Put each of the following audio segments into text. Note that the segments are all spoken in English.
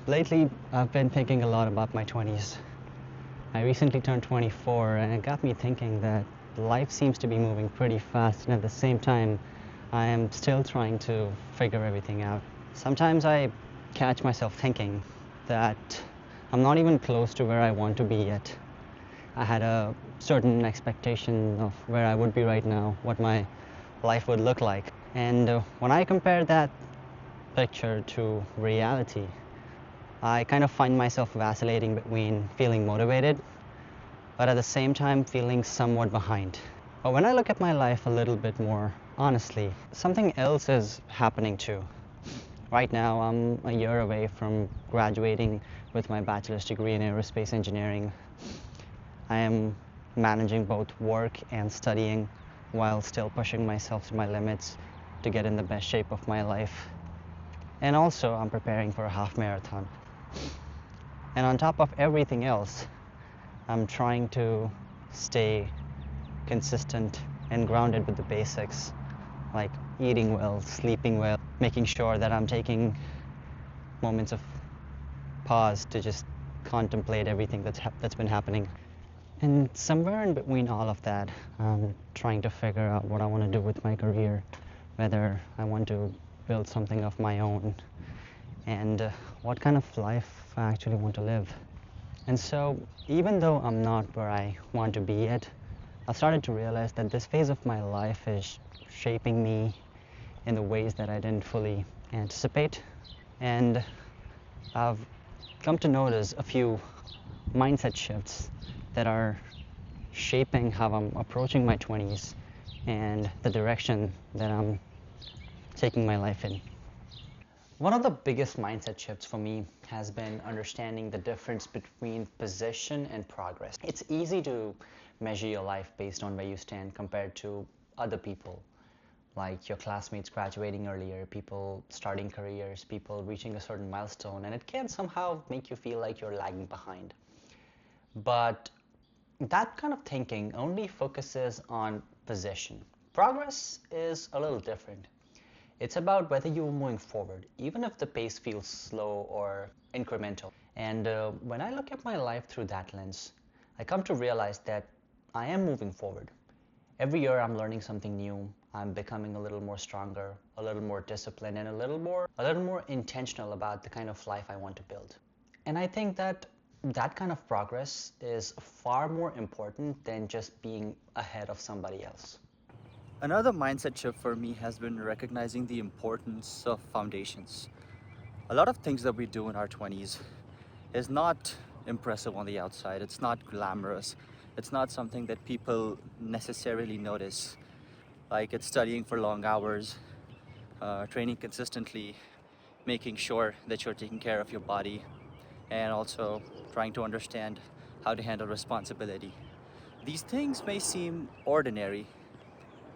Lately, I've been thinking a lot about my 20s. I recently turned 24, and it got me thinking that life seems to be moving pretty fast, and at the same time, I am still trying to figure everything out. Sometimes I catch myself thinking that I'm not even close to where I want to be yet. I had a certain expectation of where I would be right now, what my life would look like. And when I compare that picture to reality, I kind of find myself vacillating between feeling motivated, but at the same time feeling somewhat behind. But when I look at my life a little bit more honestly, something else is happening too. Right now, I'm a year away from graduating with my bachelor's degree in aerospace engineering. I am managing both work and studying while still pushing myself to my limits to get in the best shape of my life. And also, I'm preparing for a half marathon. And on top of everything else, I'm trying to stay consistent and grounded with the basics, like eating well, sleeping well, making sure that I'm taking moments of pause to just contemplate everything that's been happening. And somewhere in between all of that, I'm trying to figure out what I want to do with my career, whether I want to build something of my own, and what kind of life I actually want to live. And so, even though I'm not where I want to be yet, I've started to realize that this phase of my life is shaping me in the ways that I didn't fully anticipate. And I've come to notice a few mindset shifts that are shaping how I'm approaching my 20s and the direction that I'm taking my life in. One of the biggest mindset shifts for me has been understanding the difference between position and progress. It's easy to measure your life based on where you stand compared to other people, like your classmates graduating earlier, people starting careers, people reaching a certain milestone, and it can somehow make you feel like you're lagging behind. But that kind of thinking only focuses on position. Progress is a little different. It's about whether you're moving forward, even if the pace feels slow or incremental. And when I look at my life through that lens, I come to realize that I am moving forward. Every year I'm learning something new. I'm becoming a little more stronger, a little more disciplined, and a little more intentional about the kind of life I want to build. And I think that that kind of progress is far more important than just being ahead of somebody else. Another mindset shift for me has been recognizing the importance of foundations. A lot of things that we do in our 20s is not impressive on the outside, it's not glamorous, it's not something that people necessarily notice. Like it's studying for long hours, training consistently, making sure that you're taking care of your body, and also trying to understand how to handle responsibility. These things may seem ordinary,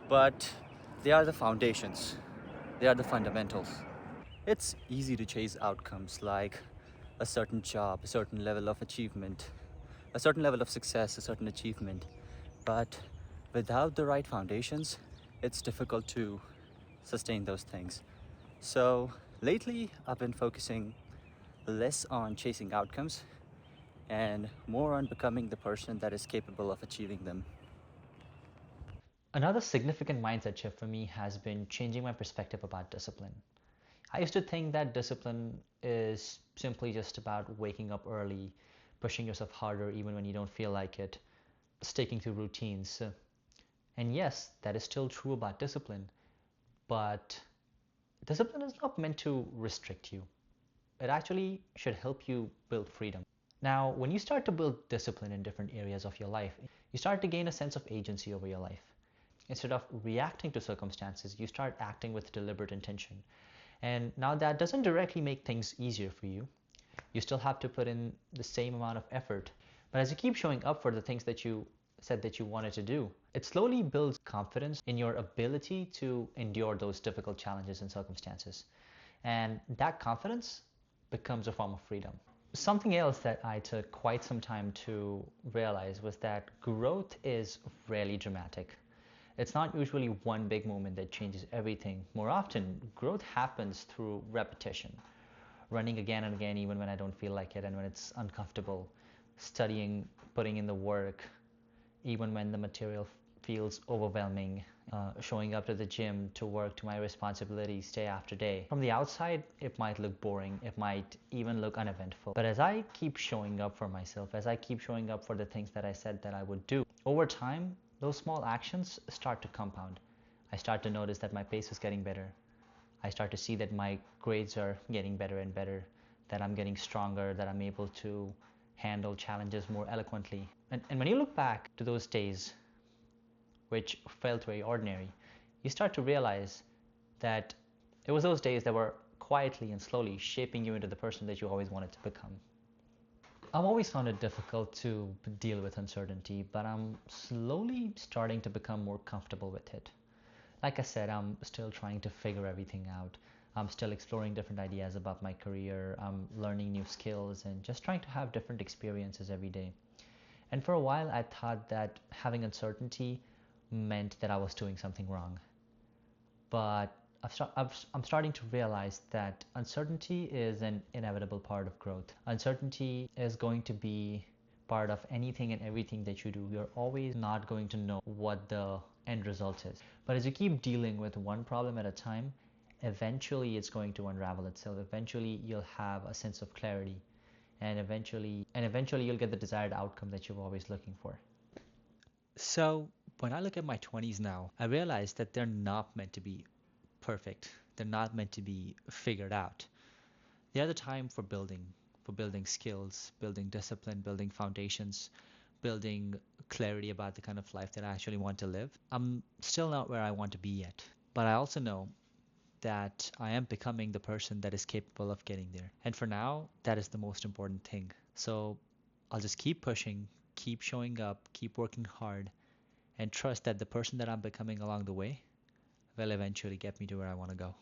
but they are the foundations, they are the fundamentals. It's easy to chase outcomes like a certain job, a certain level of achievement, a certain level of success, a certain achievement. But without the right foundations, it's difficult to sustain those things. So lately, I've been focusing less on chasing outcomes and more on becoming the person that is capable of achieving them. Another significant mindset shift for me has been changing my perspective about discipline. I used to think that discipline is simply just about waking up early, pushing yourself harder even when you don't feel like it, sticking to routines. And yes, that is still true about discipline, but discipline is not meant to restrict you. It actually should help you build freedom. Now, when you start to build discipline in different areas of your life, you start to gain a sense of agency over your life. Instead of reacting to circumstances, you start acting with deliberate intention. And now that doesn't directly make things easier for you. You still have to put in the same amount of effort. But as you keep showing up for the things that you said that you wanted to do, it slowly builds confidence in your ability to endure those difficult challenges and circumstances. And that confidence becomes a form of freedom. Something else that I took quite some time to realize was that growth is rarely dramatic. It's not usually one big moment that changes everything. More often, growth happens through repetition, running again and again, even when I don't feel like it and when it's uncomfortable, studying, putting in the work, even when the material feels overwhelming, showing up to the gym to work to my responsibilities day after day. From the outside, it might look boring, it might even look uneventful. But as I keep showing up for myself, as I keep showing up for the things that I said that I would do, over time, those small actions start to compound. I start to notice that my pace is getting better. I start to see that my grades are getting better and better, that I'm getting stronger, that I'm able to handle challenges more eloquently. And when you look back to those days, which felt very ordinary, you start to realize that it was those days that were quietly and slowly shaping you into the person that you always wanted to become. I've always found it difficult to deal with uncertainty, but I'm slowly starting to become more comfortable with it. Like I said, I'm still trying to figure everything out. I'm still exploring different ideas about my career. I'm learning new skills and just trying to have different experiences every day. And for a while, I thought that having uncertainty meant that I was doing something wrong. But I'm starting to realize that uncertainty is an inevitable part of growth. Uncertainty is going to be part of anything and everything that you do. You're always not going to know what the end result is. But as you keep dealing with one problem at a time, eventually it's going to unravel itself. Eventually you'll have a sense of clarity, and eventually you'll get the desired outcome that you're always looking for. So when I look at my 20s now, I realize that they're not meant to be perfect. They're not meant to be figured out. They're the time for building skills, building discipline, building foundations, building clarity about the kind of life that I actually want to live. I'm still not where I want to be yet, but I also know that I am becoming the person that is capable of getting there. And for now, that is the most important thing. So I'll just keep pushing, keep showing up, keep working hard, and trust that the person that I'm becoming along the way will eventually get me to where I want to go.